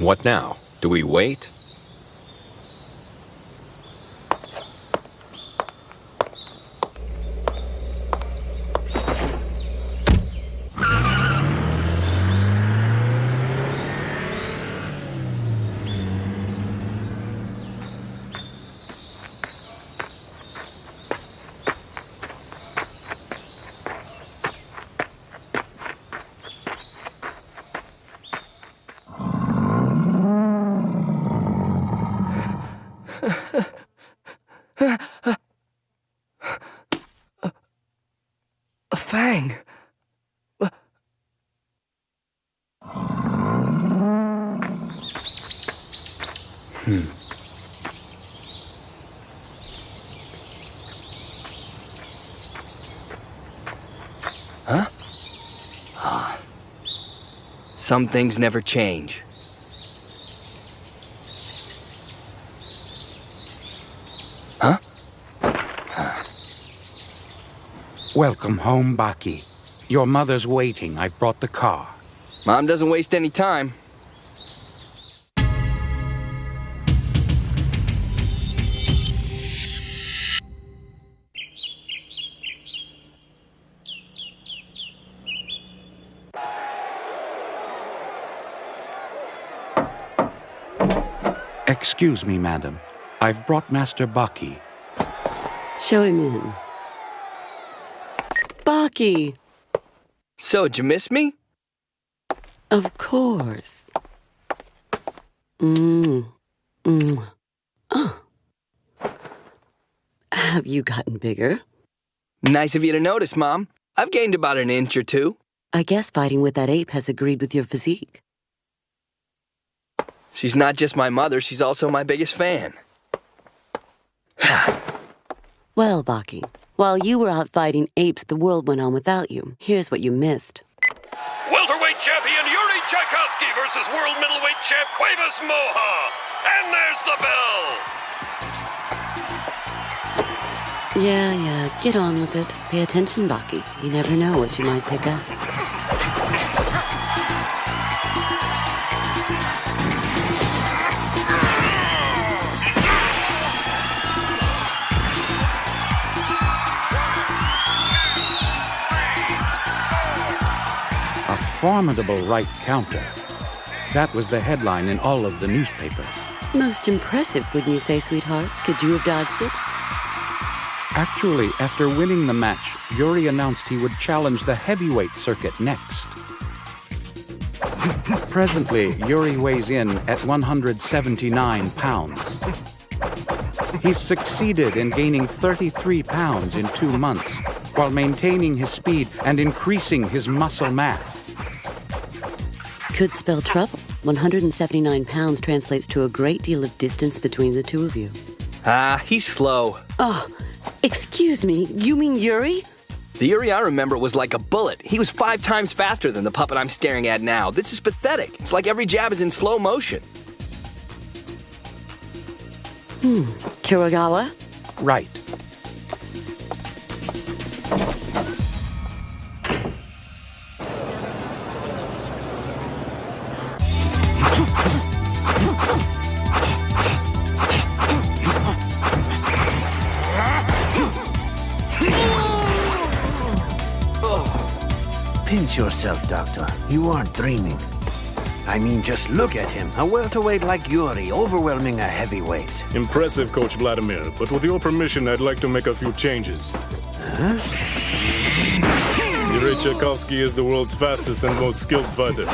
What now? Do we wait? A fang. Huh? Some things never change. Huh? Welcome home, Baki. Your mother's waiting. I've brought the car. Mom doesn't waste any time. Excuse me, madam. I've brought Master Baki. Show him in. Baki! So, did you miss me? Of course. Oh. Have you gotten bigger? Nice of you to notice, Mom. I've gained about an inch or two. I guess fighting with that ape has agreed with your physique. She's not just my mother, she's also my biggest fan. Well, Baki, while you were out fighting apes, the world went on without you. Here's what you missed. Welterweight champion Yuri Tchaikovsky versus world middleweight champ Cuevas Moha. And there's the bell. Yeah, get on with it. Pay attention, Baki. You never know what you might pick up. A formidable right counter. That was the headline in all of the newspapers. Most impressive, wouldn't you say, sweetheart? Could you have dodged it? Actually, after winning the match, Yuri announced he would challenge the heavyweight circuit next. Presently, Yuri weighs in at 179 pounds. He's succeeded in gaining 33 pounds in 2 months, while maintaining his speed and increasing his muscle mass. Could spell trouble. 179 pounds translates to a great deal of distance between the two of you. He's slow. Oh, excuse me, you mean Yuri? The Yuri I remember was like a bullet. He was 5 times faster than the puppet I'm staring at now. This is pathetic. It's like every jab is in slow motion. Kurogawa? Right. Pinch yourself, Doctor. You aren't dreaming. I mean, just look at him. A welterweight like Yuri, overwhelming a heavyweight. Impressive, Coach Vladimir, but with your permission, I'd like to make a few changes. Huh? Yuri Tchaikovsky is the world's fastest and most skilled fighter.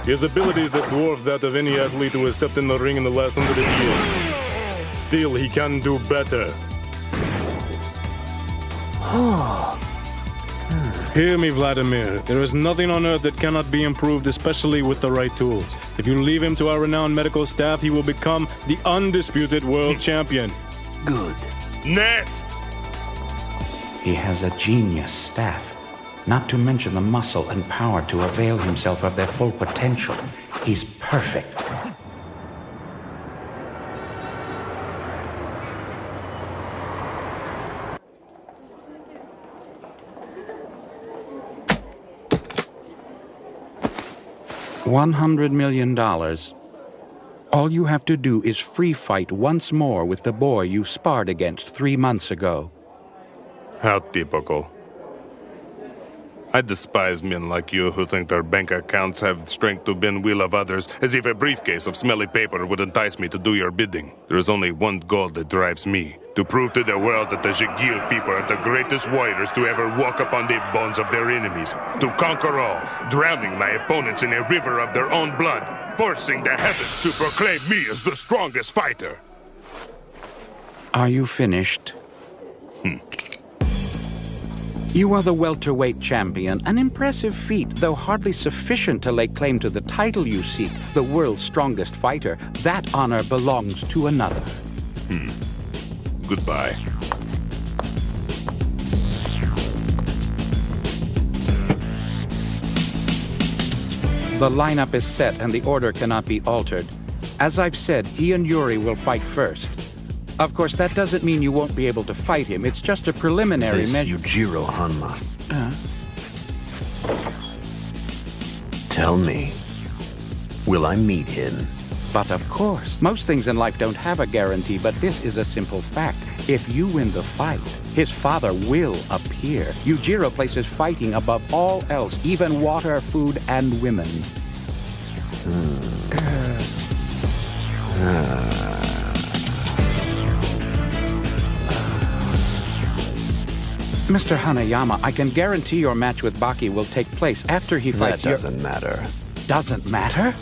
He has abilities that dwarf that of any athlete who has stepped in the ring in the last 100 years. Still, he can do better. Hear me, Vladimir. There is nothing on earth that cannot be improved, especially with the right tools. If you leave him to our renowned medical staff, he will become the undisputed world champion. Good. Net! He has a genius staff, not to mention the muscle and power to avail himself of their full potential. He's perfect. $100 million. All you have to do is free fight once more with the boy you sparred against 3 months ago. How typical. I despise men like you who think their bank accounts have strength to bend will of others, as if a briefcase of smelly paper would entice me to do your bidding. There is only one goal that drives me: to prove to the world that the Jigil people are the greatest warriors to ever walk upon the bones of their enemies, to conquer all, drowning my opponents in a river of their own blood, forcing the heavens to proclaim me as the strongest fighter. Are you finished? You are the welterweight champion, an impressive feat, though hardly sufficient to lay claim to the title you seek, the world's strongest fighter. That honor belongs to another. Goodbye. The lineup is set and the order cannot be altered. As I've said, he and Yuri will fight first. Of course, that doesn't mean you won't be able to fight him. It's just a preliminary measure. Yujiro Hanma. Tell me, will I meet him? But of course, most things in life don't have a guarantee, but this is a simple fact. If you win the fight, his father will appear. Yujiro places fighting above all else, even water, food, and women. Mr. Hanayama, I can guarantee your match with Baki will take place after he fights That doesn't matter. Doesn't matter?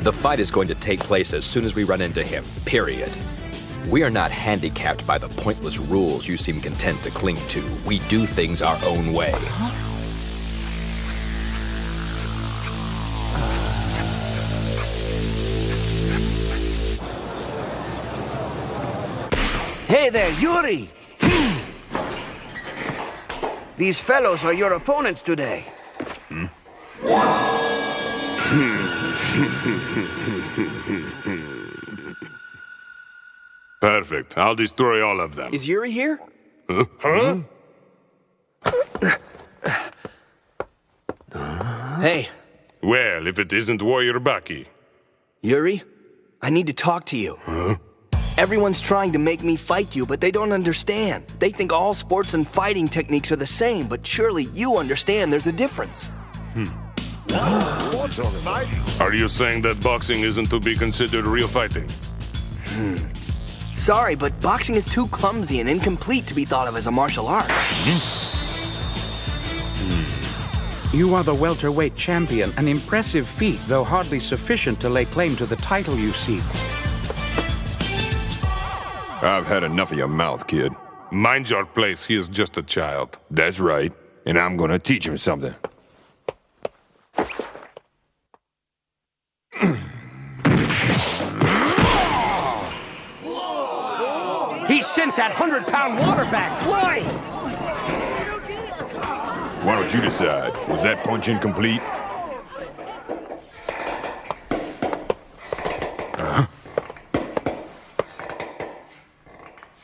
The fight is going to take place as soon as we run into him, period. We are not handicapped by the pointless rules you seem content to cling to. We do things our own way. Hey there, Yuri! These fellows are your opponents today. Perfect. I'll destroy all of them. Is Yuri here? Huh? Hey, Well, if it isn't Warrior Baki. Yuri, I need to talk to you. Everyone's trying to make me fight you, but they don't understand. They think all sports and fighting techniques are the same, but surely you understand there's a difference. Are you saying that boxing isn't to be considered real fighting? Sorry, but boxing is too clumsy and incomplete to be thought of as a martial art. You are the welterweight champion, an impressive feat, though hardly sufficient to lay claim to the title you seek. I've had enough of your mouth, kid. Mind your place, he is just a child. That's right. And I'm gonna teach him something. He sent that 100-pound water bag flying! Why don't you decide? Was that punch incomplete?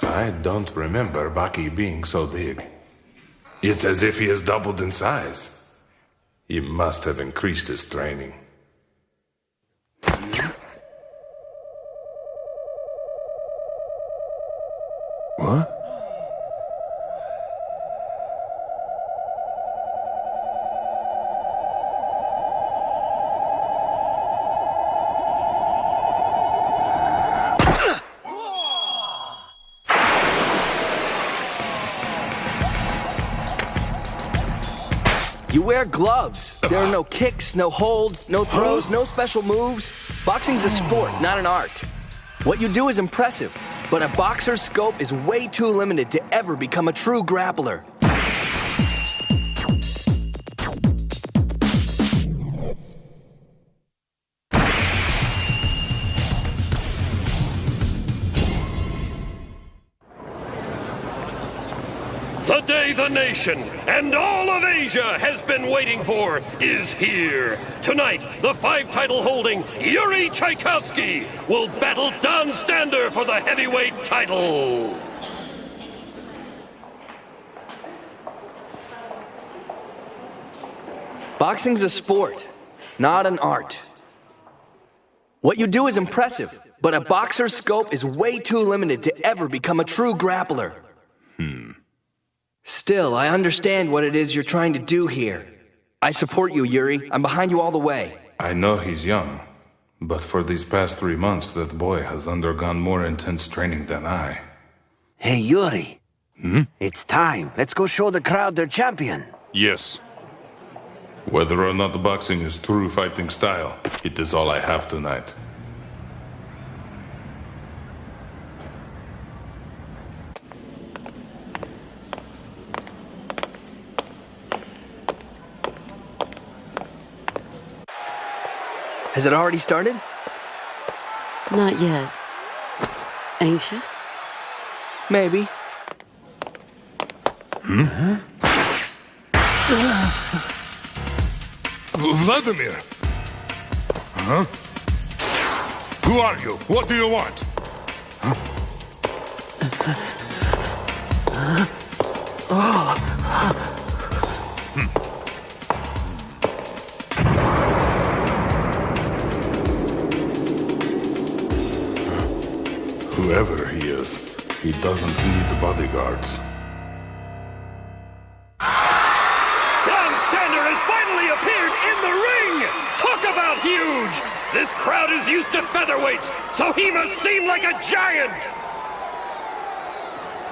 I don't remember Baki being so big. It's as if he has doubled in size. He must have increased his training. What? You wear gloves. There are no kicks, no holds, no throws, no special moves. Boxing's a sport, not an art. What you do is impressive, but a boxer's scope is way too limited to ever become a true grappler. The day the nation and all of Asia has been waiting for is here. Tonight, the 5-title-holding Yuri Tchaikovsky will battle Don Stander for the heavyweight title. Boxing's a sport, not an art. What you do is impressive, but a boxer's scope is way too limited to ever become a true grappler. Still, I understand what it is you're trying to do here. I support you, Yuri. I'm behind you all the way. I know he's young, but for these past 3 months, that boy has undergone more intense training than I. Hey, Yuri. It's time. Let's go show the crowd their champion. Yes. Whether or not boxing is true fighting style, it is all I have tonight. Has it already started? Not yet. Anxious? Maybe. Vladimir! Huh? Who are you? What do you want? Whoever he is, he doesn't need bodyguards. Has finally appeared in the ring! Talk about huge! This crowd is used to featherweights, so he must seem like a giant!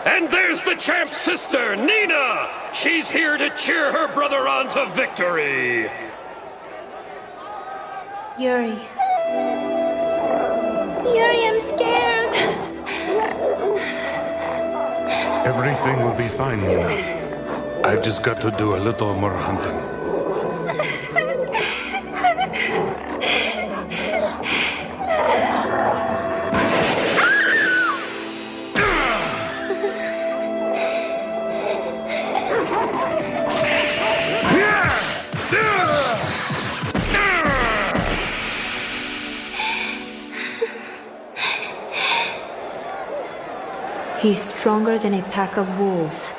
And there's the champ's sister, Nina! She's here to cheer her brother on to victory! Yuri. Yuri, I'm scared! Everything will be fine, Nina. I've just got to do a little more hunting. He's stronger than a pack of wolves.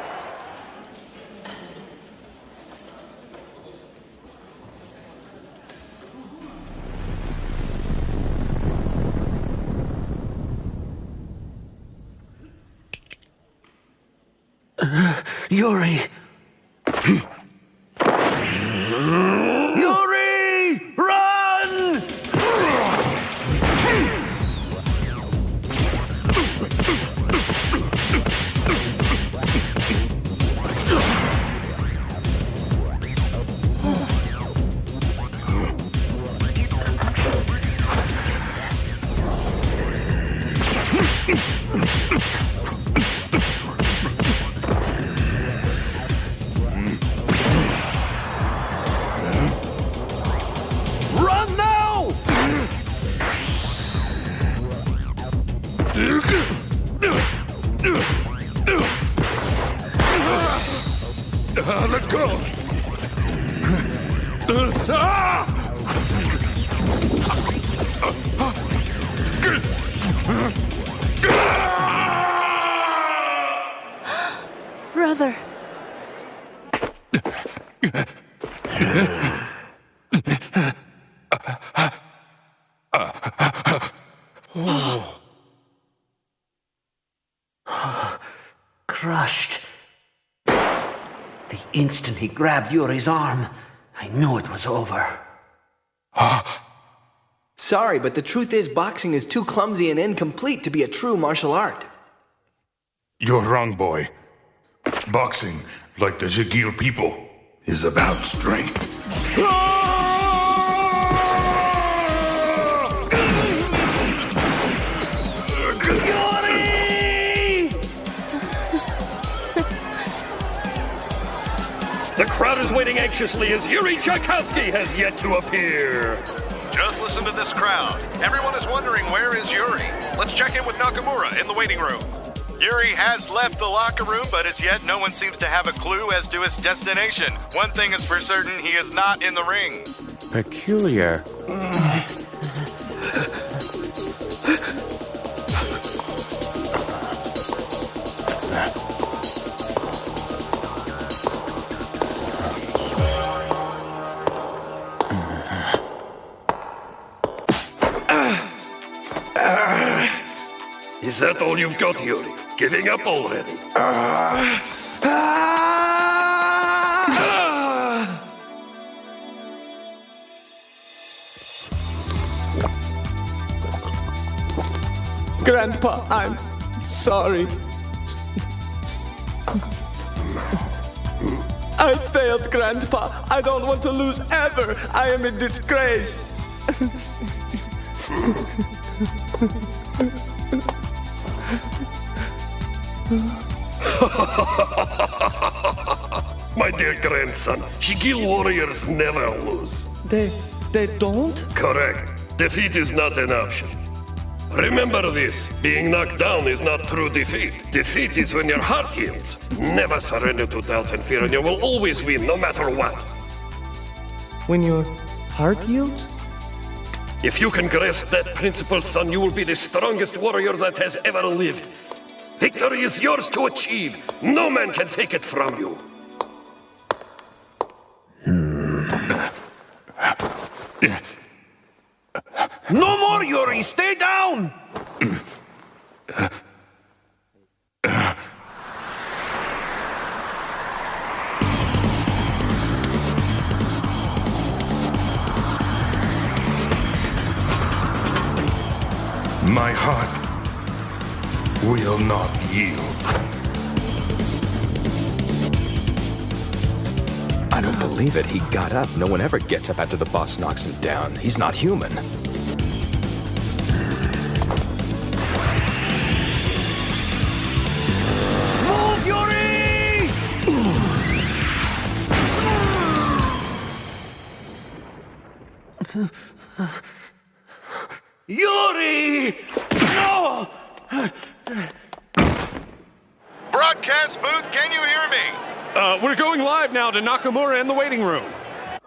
Yuri! Yuri! Run! Let's go! Brother. Crushed. The instant he grabbed Yuri's arm, I knew it was over. Sorry, but the truth is boxing is too clumsy and incomplete to be a true martial art. You're wrong, boy. Boxing, like the Jagir people, is about strength. The crowd is waiting anxiously as Yuri Tchaikovsky has yet to appear. Just listen to this crowd. Everyone is wondering, where is Yuri? Let's check in with Nakamura in the waiting room. Yuri has left the locker room, but as yet no one seems to have a clue as to his destination. One thing is for certain, he is not in the ring. Peculiar. Is that all you've got, Yuri? Giving up already? Grandpa, I'm sorry. I failed, Grandpa. I don't want to lose ever. I am in disgrace. My dear grandson, Shigil warriors never lose. They don't? Correct. Defeat is not an option. Remember this, being knocked down is not true defeat. Defeat is when your heart heals. Never surrender to doubt and fear, and you will always win, no matter what. When your heart heals? If you can grasp that principle, son, you will be the strongest warrior that has ever lived. Victory is yours to achieve. No man can take it from you. No more, Yuri! Stay down! My heart will not yield. I don't believe it. He got up. No one ever gets up after the boss knocks him down. He's not human. Move, Yuri! Yuri! No! Broadcast booth, can you hear me? We're going live now to Nakamura in the waiting room.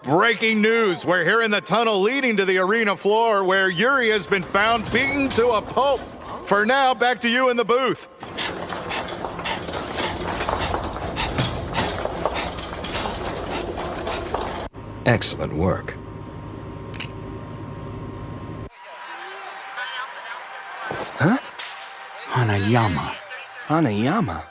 Breaking news. We're here in the tunnel leading to the arena floor where Yuri has been found beaten to a pulp. For now, back to you in the booth. Excellent work. Huh? Hanayama. Hanayama?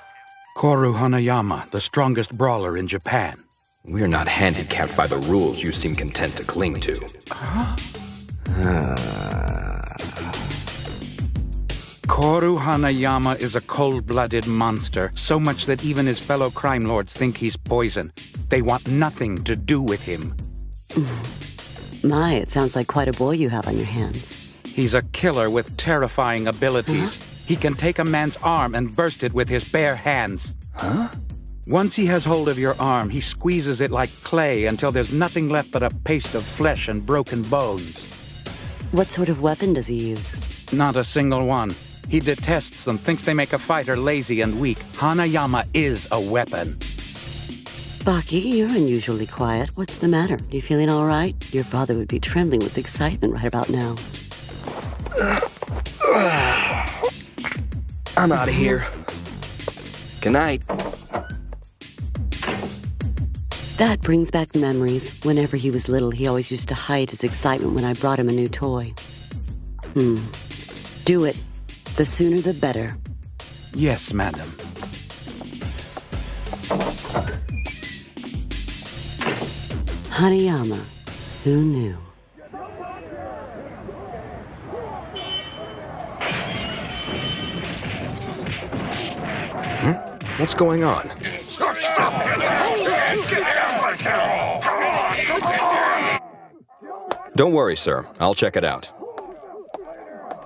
Koru Hanayama, the strongest brawler in Japan. We're not handicapped by the rules you seem content to cling to. Huh? Koru Hanayama is a cold-blooded monster, so much that even his fellow crime lords think he's poison. They want nothing to do with him. My, it sounds like quite a boy you have on your hands. He's a killer with terrifying abilities. Huh? He can take a man's arm and burst it with his bare hands. Huh? Once he has hold of your arm, he squeezes it like clay until there's nothing left but a paste of flesh and broken bones. What sort of weapon does he use? Not a single one. He detests them, thinks they make a fighter lazy and weak. Hanayama is a weapon. Baki, you're unusually quiet. What's the matter? You feeling all right? Your father would be trembling with excitement right about now. I'm out of here. Good night. That brings back memories. Whenever he was little, he always used to hide his excitement when I brought him a new toy. Do it. The sooner the better. Yes, madam. Hanayama. Who knew? What's going on? Stop! Get down right now! Come on! Don't worry, sir. I'll check it out.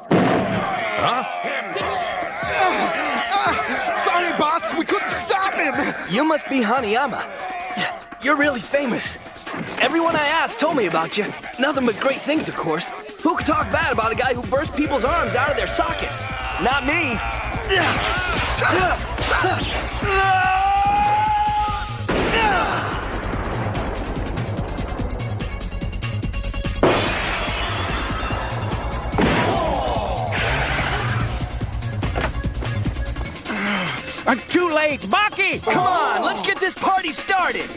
Huh? Sorry, boss. We couldn't stop him. You must be Hanayama. You're really famous. Everyone I asked told me about you. Nothing but great things, of course. Who could talk bad about a guy who burst people's arms out of their sockets? Not me. I'm too late! Baki! Come on, let's get this party started!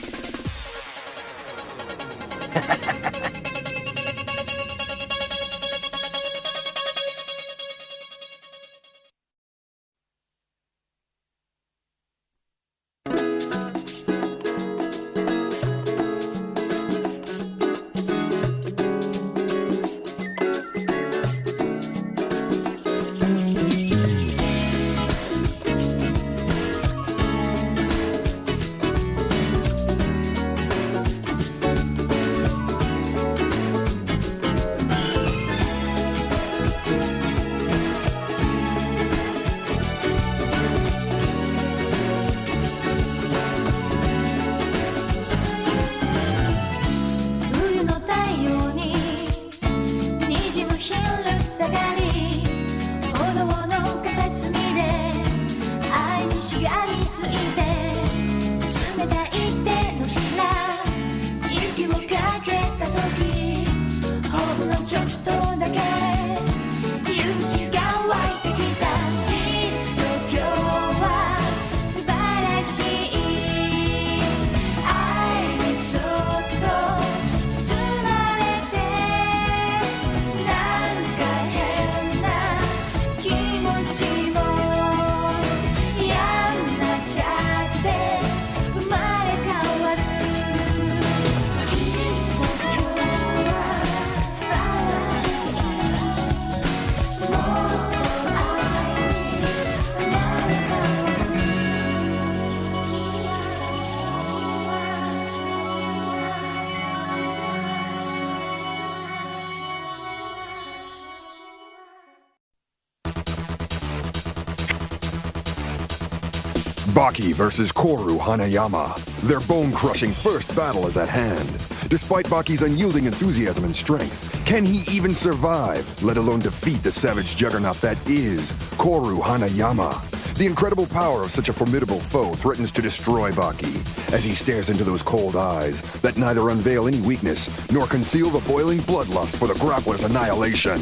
Baki versus Koru Hanayama. Their bone-crushing first battle is at hand. Despite Baki's unyielding enthusiasm and strength, can he even survive, let alone defeat the savage juggernaut that is Koru Hanayama? The incredible power of such a formidable foe threatens to destroy Baki as he stares into those cold eyes that neither unveil any weakness nor conceal the boiling bloodlust for the Grappler's annihilation.